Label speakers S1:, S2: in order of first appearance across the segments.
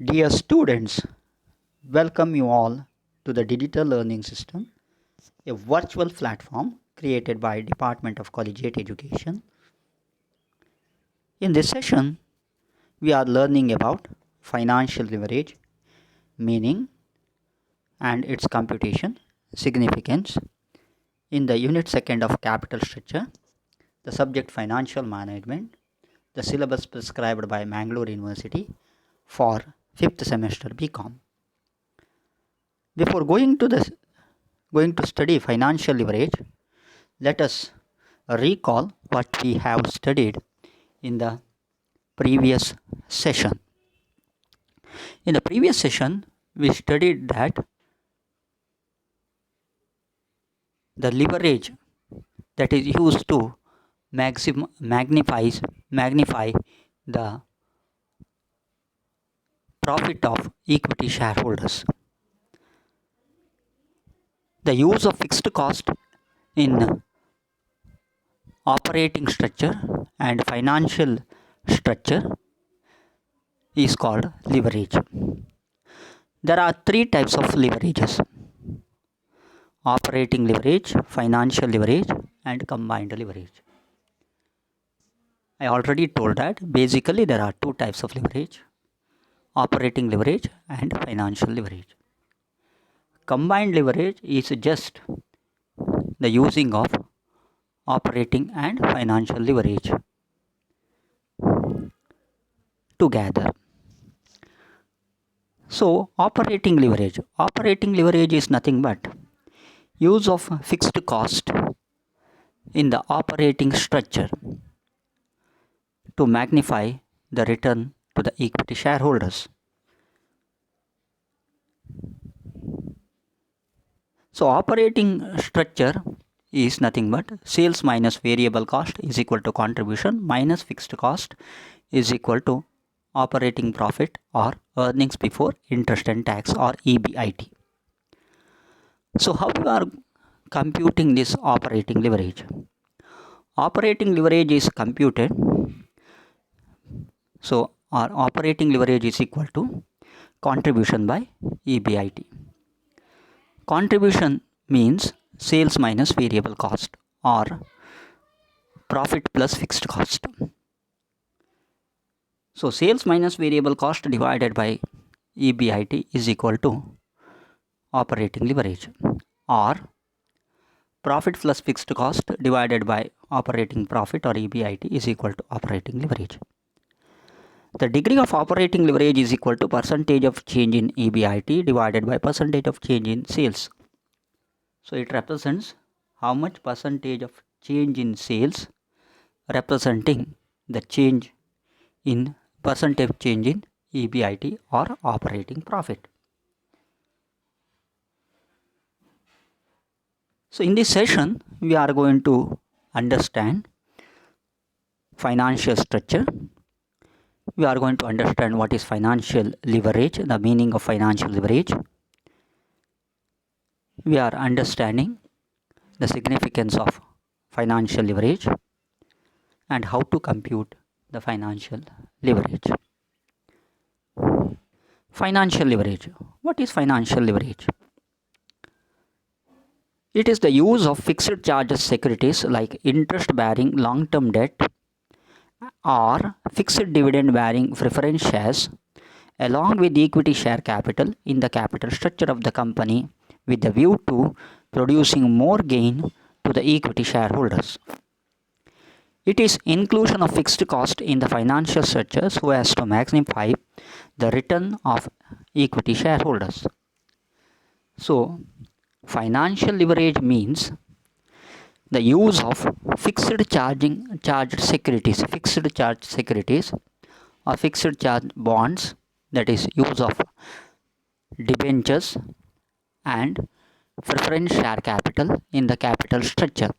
S1: Dear students, welcome you all to the Digital Learning System, a virtual platform created by Department of Collegiate Education. In this session, we are learning about financial leverage, meaning and its computation, significance in the unit second of capital structure, the subject financial management, the syllabus prescribed by Mangalore University for 5th semester BCom. Before going to study financial leverage, let us recall what we have studied in the previous session. In the previous session, we studied that the leverage that is used to magnify the profit of equity shareholders. The use of fixed cost in operating structure and financial structure is called leverage. There are three types of leverages: operating leverage, financial leverage, and combined leverage. I already told that basically there are two types of leverage: operating leverage and financial leverage. Combined leverage is just the using of operating and financial leverage together. So operating leverage is nothing but use of fixed cost in the operating structure to magnify the return to the equity shareholders. So operating structure is nothing but sales minus variable cost is equal to contribution minus fixed cost is equal to operating profit or earnings before interest and tax, or EBIT. So how we are computing this operating leverage? Operating leverage is computed. So our operating leverage is equal to contribution by EBIT. Contribution means sales minus variable cost or profit plus fixed cost. So sales minus variable cost divided by EBIT is equal to operating leverage, or profit plus fixed cost divided by operating profit or EBIT is equal to operating leverage. The degree of operating leverage is equal to percentage of change in EBIT divided by percentage of change in sales. So it represents how much percentage of change in sales representing the change in percentage change in EBIT or operating profit. So in this session, we are going to understand financial structure. We are going to understand what is financial leverage, the meaning of financial leverage. We are understanding the significance of financial leverage and how to compute the financial leverage. Financial leverage. What is financial leverage? It is the use of fixed charges securities like interest bearing long term debt or fixed dividend bearing preference shares along with equity share capital in the capital structure of the company with the view to producing more gain to the equity shareholders. It is inclusion of fixed cost in the financial structure so as to magnify the return of equity shareholders. So, financial leverage means the use of fixed charge securities or fixed charge bonds, that is use of debentures and preference share capital in the capital structure.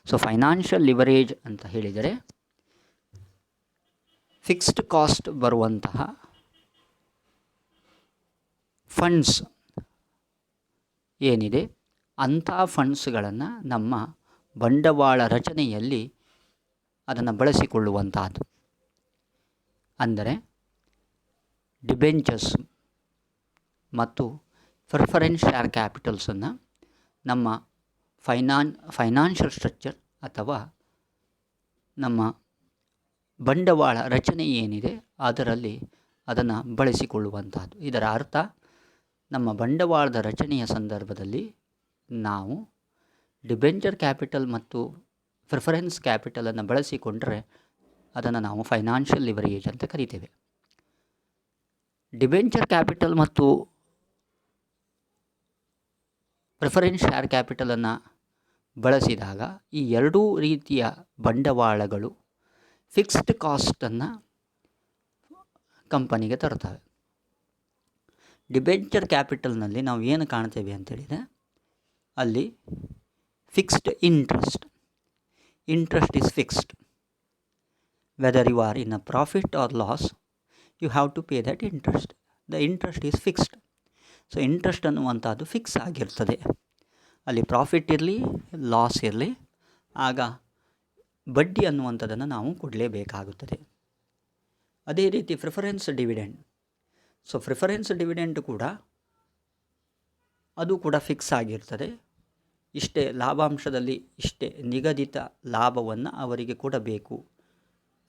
S1: So financial leverage ಅಂತ ಹೇಳಿದರೆ fixed cost ಬರುವಂತಹ funds ಏನಿದೆ ಅಂಥ ಫಂಡ್ಸ್ಗಳನ್ನು ನಮ್ಮ ಬಂಡವಾಳ ರಚನೆಯಲ್ಲಿ ಅದನ್ನು ಬಳಸಿಕೊಳ್ಳುವಂತಹದ್ದು. ಅಂದರೆ ಡಿಬೆಂಚರ್ಸ್ ಮತ್ತು ಪ್ರಿಫರೆನ್ಸ್ ಶೇರ್ ಕ್ಯಾಪಿಟಲ್ಸನ್ನು ನಮ್ಮ ಫೈನಾನ್ಷಿಯಲ್ ಸ್ಟ್ರಕ್ಚರ್ ಅಥವಾ ನಮ್ಮ ಬಂಡವಾಳ ರಚನೆ ಏನಿದೆ ಅದರಲ್ಲಿ ಅದನ್ನು ಬಳಸಿಕೊಳ್ಳುವಂಥದ್ದು. ಇದರ ಅರ್ಥ, ನಮ್ಮ ಬಂಡವಾಳದ ರಚನೆಯ ಸಂದರ್ಭದಲ್ಲಿ ನಾವು ಡಿಬೆಂಚರ್ ಕ್ಯಾಪಿಟಲ್ ಮತ್ತು ಪ್ರಿಫರೆನ್ಸ್ ಕ್ಯಾಪಿಟಲನ್ನು ಬಳಸಿಕೊಂಡರೆ ಅದನ್ನು ನಾವು ಫೈನಾನ್ಷಿಯಲ್ ಲಿವರೇಜ್ ಅಂತ ಕರಿತೇವೆ. ಡಿಬೆಂಚರ್ ಕ್ಯಾಪಿಟಲ್ ಮತ್ತು ಪ್ರಿಫರೆನ್ಸ್ ಶೇರ್ ಕ್ಯಾಪಿಟಲನ್ನು ಬಳಸಿದಾಗ ಈ ಎರಡೂ ರೀತಿಯ ಬಂಡವಾಳಗಳು ಫಿಕ್ಸ್ಡ್ ಕಾಸ್ಟನ್ನು ಕಂಪನಿಗೆ ತರ್ತವೆ. ಡಿಬೆಂಚರ್ ಕ್ಯಾಪಿಟಲ್ನಲ್ಲಿ ನಾವು ಏನು ಕಾಣ್ತೇವೆ ಅಂತೇಳಿದರೆ, ಅಲ್ಲಿ fixed interest is fixed. Whether you are in a profit or loss, you have to pay that interest. The interest is fixed. So interest ಅನ್ನುವಂಥದ್ದು ಫಿಕ್ಸ್ ಆಗಿರ್ತದೆ. ಅಲ್ಲಿ ಪ್ರಾಫಿಟ್ ಇರಲಿ ಲಾಸ್ ಇರಲಿ, ಆಗ ಬಡ್ಡಿ ಅನ್ನುವಂಥದ್ದನ್ನು ನಾವು ಕೊಡಲೇಬೇಕಾಗುತ್ತದೆ. ಅದೇ ರೀತಿ preference dividend. So preference dividend ಕೂಡ ಅದು ಕೂಡ ಫಿಕ್ಸ್ ಆಗಿರ್ತದೆ. ಇಷ್ಟೇ ಲಾಭಾಂಶದಲ್ಲಿ ಇಷ್ಟೇ ನಿಗದಿತ ಲಾಭವನ್ನು ಅವರಿಗೆ ಕೊಡಬೇಕು.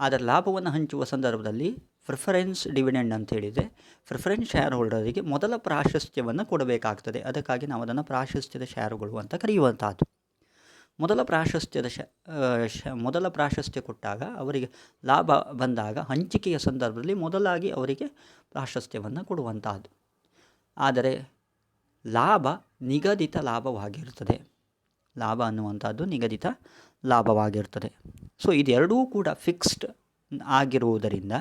S1: ಅದರ ಲಾಭವನ್ನು ಹಂಚುವ ಸಂದರ್ಭದಲ್ಲಿ ಪ್ರಿಫರೆನ್ಸ್ ಡಿವಿಡೆಂಡ್ ಅಂತ ಹೇಳಿದರೆ ಪ್ರಿಫರೆನ್ಸ್ ಶೇರ್ ಹೋಲ್ಡರಿಗೆ ಮೊದಲ ಪ್ರಾಶಸ್ತ್ಯವನ್ನು ಕೊಡಬೇಕಾಗ್ತದೆ. ಅದಕ್ಕಾಗಿ ನಾವು ಅದನ್ನು ಪ್ರಾಶಸ್ತ್ಯದ ಶೇರುಗಳು ಅಂತ ಕರೆಯುವಂಥದ್ದು. ಮೊದಲ ಪ್ರಾಶಸ್ತ್ಯ ಕೊಟ್ಟಾಗ ಅವರಿಗೆ ಲಾಭ ಬಂದಾಗ ಹಂಚಿಕೆಯ ಸಂದರ್ಭದಲ್ಲಿ ಮೊದಲಾಗಿ ಅವರಿಗೆ ಪ್ರಾಶಸ್ತ್ಯವನ್ನು ಕೊಡುವಂಥದ್ದು. ಆದರೆ ಲಾಭ ನಿಗದಿತ ಲಾಭವಾಗಿರ್ತದೆ. ಲಾಭ ಅನ್ನುವಂಥದ್ದು ನಿಗದಿತ ಲಾಭವಾಗಿರ್ತದೆ. ಸೊ ಇದೆರಡೂ ಕೂಡ ಫಿಕ್ಸ್ ಆಗಿರುವುದರಿಂದ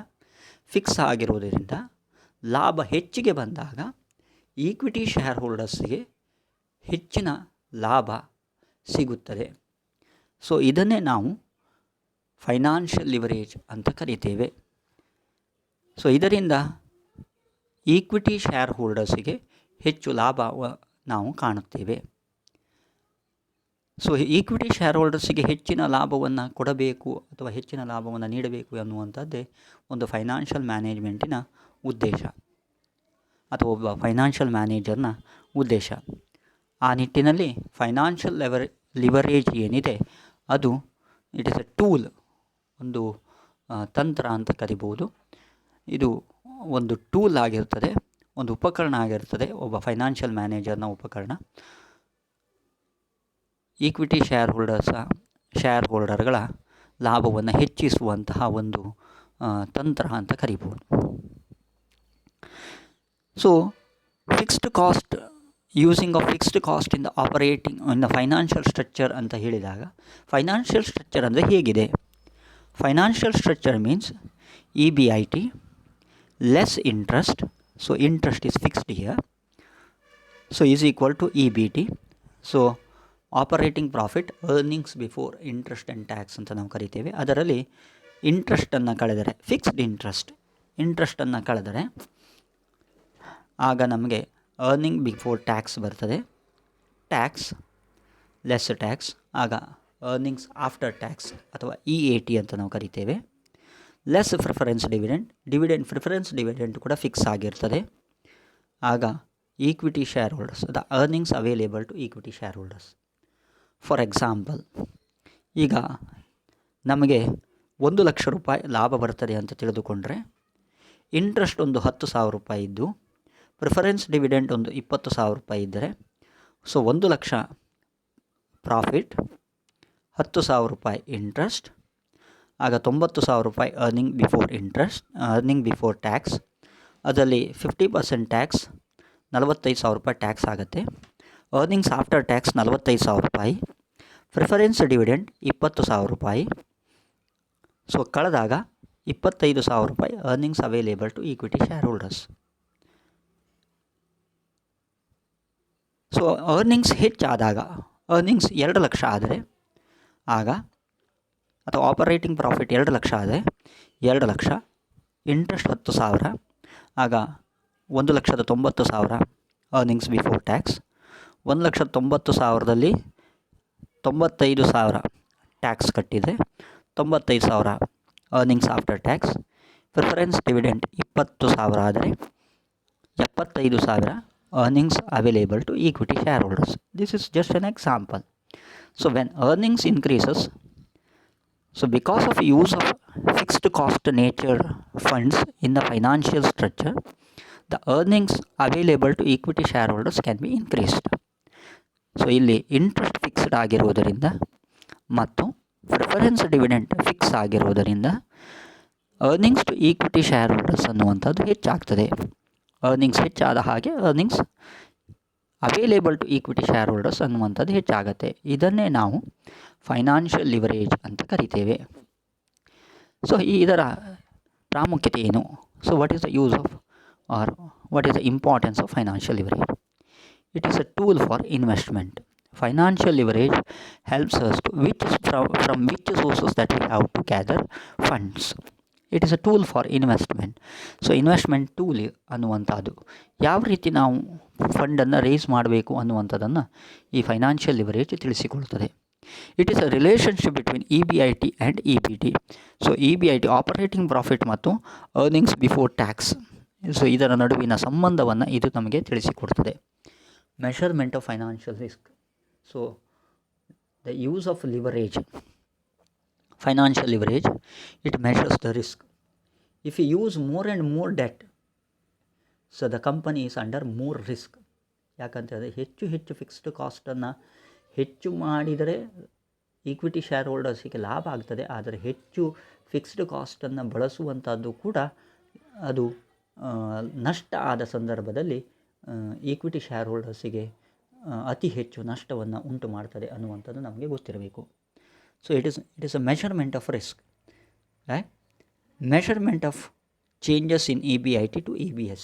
S1: ಲಾಭ ಹೆಚ್ಚಿಗೆ ಬಂದಾಗ ಈಕ್ವಿಟಿ ಶೇರ್ ಹೋಲ್ಡರ್ಸ್ಗೆ ಹೆಚ್ಚಿನ ಲಾಭ ಸಿಗುತ್ತದೆ. ಸೊ ಇದನ್ನೇ ನಾವು ಫೈನಾನ್ಷಿಯಲ್ ಲಿವರೇಜ್ ಅಂತ ಕರಿತೇವೆ. ಸೊ ಇದರಿಂದ ಈಕ್ವಿಟಿ ಶೇರ್ ಹೋಲ್ಡರ್ಸಿಗೆ ಹೆಚ್ಚು ಲಾಭ ನಾವು ಕಾಣುತ್ತೇವೆ. ಸೊ ಈಕ್ವಿಟಿ ಶೇರ್ ಹೋಲ್ಡರ್ಸಿಗೆ ಹೆಚ್ಚಿನ ಲಾಭವನ್ನು ಕೊಡಬೇಕು ಅಥವಾ ಹೆಚ್ಚಿನ ಲಾಭವನ್ನು ನೀಡಬೇಕು ಎನ್ನುವಂಥದ್ದೇ ಒಂದು ಫೈನಾನ್ಷಿಯಲ್ ಮ್ಯಾನೇಜ್ಮೆಂಟಿನ ಉದ್ದೇಶ ಅಥವಾ ಒಬ್ಬ ಫೈನಾನ್ಷಿಯಲ್ ಮ್ಯಾನೇಜರ್ನ ಉದ್ದೇಶ. ಆ ನಿಟ್ಟಿನಲ್ಲಿ ಫೈನಾನ್ಷಿಯಲ್ ಲಿವರೇಜ್ ಏನಿದೆ ಅದು ಇಟ್ ಇಸ್ ಎ ಟೂಲ್, ಒಂದು ತಂತ್ರ ಅಂತ ಕರಿಬೋದು. ಇದು ಒಂದು ಟೂಲ್ ಆಗಿರ್ತದೆ, ಒಂದು ಉಪಕರಣ ಆಗಿರ್ತದೆ, ಒಬ್ಬ ಫೈನಾನ್ಷಿಯಲ್ ಮ್ಯಾನೇಜರ್ನ ಉಪಕರಣ. ಈಕ್ವಿಟಿ ಶೇರ್ ಹೋಲ್ಡರ್ಗಳ ಲಾಭವನ್ನು ಹೆಚ್ಚಿಸುವಂತಹ ಒಂದು ತಂತ್ರ ಅಂತ ಕರಿಬೋದು. So fixed cost, using of fixed cost in the financial structure ಅಂತ ಹೇಳಿದಾಗ, ಫೈನಾನ್ಷಿಯಲ್ ಸ್ಟ್ರಕ್ಚರ್ ಅಂದರೆ ಹೇಗಿದೆ? Financial structure means EBIT less interest. So interest is fixed here. So is equal to EBT. So operating profit, earnings before interest and tax ಅಂತ ನಾವು ಕರಿತೇವೆ. ಅದರಲ್ಲಿ ಇಂಟ್ರೆಸ್ಟನ್ನು ಕಳೆದರೆ, fixed ಇಂಟ್ರೆಸ್ಟನ್ನು ಕಳೆದರೆ ಆಗ ನಮಗೆ ಅರ್ನಿಂಗ್ ಬಿಫೋರ್ ಟ್ಯಾಕ್ಸ್ ಬರ್ತದೆ. ಟ್ಯಾಕ್ಸ್ ಲೆಸ್ ಟ್ಯಾಕ್ಸ್, ಆಗ ಅರ್ನಿಂಗ್ಸ್ ಆಫ್ಟರ್ ಟ್ಯಾಕ್ಸ್ ಅಥವಾ EAT ಅಂತ ನಾವು ಕರಿತೇವೆ. ಲೆಸ್ ಪ್ರಿಫರೆನ್ಸ್ ಪ್ರಿಫರೆನ್ಸ್ ಡಿವಿಡೆಂಡ್ ಕೂಡ ಫಿಕ್ಸ್ ಆಗಿರ್ತದೆ. ಆಗ equity shareholders, the earnings available to equity shareholders. For example, ಈಗ ನಮಗೆ 1 ಲಕ್ಷ ರೂಪಾಯಿ ಲಾಭ ಬರ್ತದೆ ಅಂತ ತಿಳಿದುಕೊಂಡ್ರೆ, ಇಂಟ್ರೆಸ್ಟ್ ಒಂದು 10,000 ರೂಪಾಯಿ ಇದ್ದು, ಪ್ರಿಫರೆನ್ಸ್ ಡಿವಿಡೆಂಡ್ ಒಂದು 20,000 ರೂಪಾಯಿ ಇದ್ದರೆ, ಸೊ 1 ಲಕ್ಷ ಪ್ರಾಫಿಟ್, 10,000 ರೂಪಾಯಿ ಇಂಟ್ರೆಸ್ಟ್, ಆಗ 90,000 ರೂಪಾಯಿ ಅರ್ನಿಂಗ್ ಬಿಫೋರ್ ಟ್ಯಾಕ್ಸ್. ಅದರಲ್ಲಿ 50% ಟ್ಯಾಕ್ಸ್, 45,000 ರೂಪಾಯಿ ಟ್ಯಾಕ್ಸ್ ಆಗುತ್ತೆ. ಅರ್ನಿಂಗ್ಸ್ ಆಫ್ಟರ್ ಟ್ಯಾಕ್ಸ್ 45,000 ರೂಪಾಯಿ, ಪ್ರಿಫರೆನ್ಸ್ ಡಿವಿಡೆಂಡ್ 20,000 ರೂಪಾಯಿ. ಸೊ ಕಳೆದಾಗ 25,000 ರೂಪಾಯಿ earnings available to equity shareholders. So earnings ಹೆಚ್ಚಾದಾಗ, ಅರ್ನಿಂಗ್ಸ್ 2 ಲಕ್ಷ ಆದರೆ ಆಗ, ಅಥವಾ ಆಪರೇಟಿಂಗ್ ಪ್ರಾಫಿಟ್ 2 ಲಕ್ಷ ಆದರೆ 2 ಲಕ್ಷ, ಇಂಟ್ರೆಸ್ಟ್ 10,000, ಆಗ 1,90,000 ಅರ್ನಿಂಗ್ಸ್ ಬಿಫೋರ್ ಟ್ಯಾಕ್ಸ್. 1,90,000ದಲ್ಲಿ 95,000 ಟ್ಯಾಕ್ಸ್ ಕಟ್ಟಿದರೆ 95,000 earnings after tax. Preference dividend 20,000 ಆದರೆ 75,000 earnings available to equity shareholders. This is just an example. So when earnings increases, so because of use of fixed cost nature funds in the financial structure, the earnings available to equity shareholders can be increased. So ಇಲ್ಲಿ interest fixed ಆಗಿರುವುದರಿಂದ ಮತ್ತು preference dividend fix ಆಗಿರುವುದರಿಂದ earnings to equity shareholders ಅನ್ನುವಂಥದ್ದು ಹೆಚ್ಚಾಗ್ತದೆ. Earnings ಹೆಚ್ಚಾದ ಹಾಗೆ earnings available to equity shareholders ಅನ್ನುವಂಥದ್ದು ಹೆಚ್ಚಾಗುತ್ತೆ. ಇದನ್ನೇ ನಾವು ಫೈನಾನ್ಷಿಯಲ್ ಲಿವರೇಜ್ ಅಂತ ಕರಿತೇವೆ. ಸೊ ಇದರ ಪ್ರಾಮುಖ್ಯತೆ ಏನು? So what is the use of or what is the importance of financial leverage? It is a tool for investment. Financial leverage helps us to from which sources that we have to gather funds. It is a tool for investment. So investment tool ಅನ್ನುವಂಥದ್ದು ಯಾವ ರೀತಿ ನಾವು ಫಂಡನ್ನು raise ಮಾಡಬೇಕು ಅನ್ನುವಂಥದ್ದನ್ನು ಈ financial leverage ತಿಳಿಸಿಕೊಳ್ತದೆ. It is a relationship between EBIT and EBT. So EBIT operating profit ಮತ್ತು ಅರ್ನಿಂಗ್ಸ್ ಬಿಫೋರ್ ಟ್ಯಾಕ್ಸ್. ಸೊ ಇದರ ನಡುವಿನ ಸಂಬಂಧವನ್ನು ಇದು ನಮಗೆ ತಿಳಿಸಿಕೊಡ್ತದೆ. Measurement of financial risk. So the use of leverage, financial leverage, it measures the risk. If you use more and more debt, so the company is under more risk. ಯಾಕಂತಂದರೆ ಹೆಚ್ಚು fixed ಕಾಸ್ಟನ್ನು ಹೆಚ್ಚು ಮಾಡಿದರೆ equity share ಹೋಲ್ಡರ್ಸಿಗೆ ಲಾಭ ಆಗ್ತದೆ. ಆದರೆ ಹೆಚ್ಚು fixed ಕಾಸ್ಟನ್ನು ಬಳಸುವಂಥದ್ದು ಕೂಡ ಅದು ನಷ್ಟ ಆದ ಸಂದರ್ಭದಲ್ಲಿ ಈಕ್ವಿಟಿ ಶೇರ್ ಹೋಲ್ಡರ್ಸಿಗೆ ಅತಿ ಹೆಚ್ಚು ನಷ್ಟವನ್ನು ಉಂಟು ಮಾಡ್ತದೆ ಅನ್ನುವಂಥದ್ದು ನಮಗೆ ಗೊತ್ತಿರಬೇಕು. So it is a measurement of risk, right? Measurement of changes in EBIT to EBS.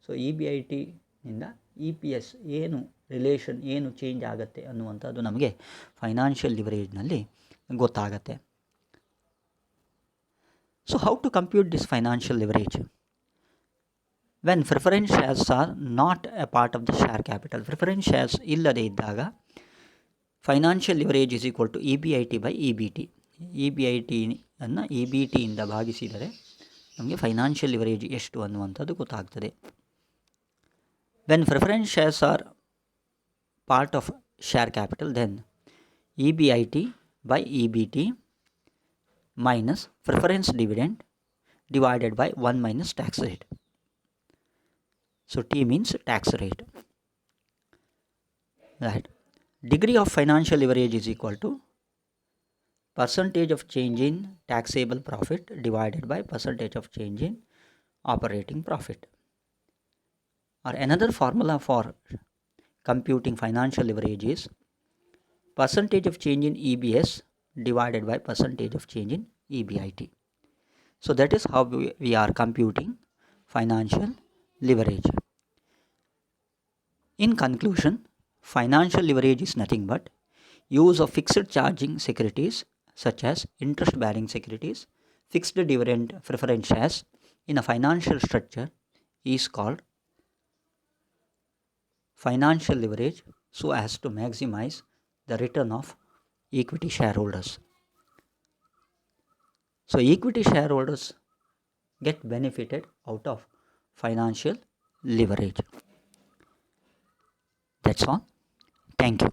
S1: So EBITನಿಂದ EPS ಏನು ರಿಲೇಷನ್, ಏನು ಚೇಂಜ್ ಆಗುತ್ತೆ ಅನ್ನುವಂಥದ್ದು ನಮಗೆ ಫೈನಾನ್ಷಿಯಲ್ ಲಿವರೇಜ್ನಲ್ಲಿ ಗೊತ್ತಾಗತ್ತೆ. So how to compute this financial leverage? When preference shares are not a part of the share capital, preference shares ಇಲ್ಲದೇ ಇದ್ದಾಗ financial leverage is equal to EBIT by EBT. EBITಯನ್ನು EBTಯಿಂದ ಭಾಗಿಸಿದರೆ ನಮಗೆ ಫೈನಾನ್ಷಿಯಲ್ ಲಿವರೇಜ್ ಎಷ್ಟು ಅನ್ನುವಂಥದ್ದು ಗೊತ್ತಾಗ್ತದೆ. When preference shares are part of share capital, then EBIT by EBT minus preference dividend divided by 1 minus tax rate. So T means tax rate, right? Degree of financial leverage is equal to percentage of change in taxable profit divided by percentage of change in operating profit. Or another formula for computing financial leverage is percentage of change in EBS divided by percentage of change in EBIT. So that is how we are computing financial leverage. In conclusion, financial leverage is nothing but use of fixed charging securities such as interest bearing securities, fixed dividend preference shares in a financial structure is called financial leverage, so as to maximize the return of equity shareholders. So equity shareholders get benefited out of financial leverage. That's all. Thank you.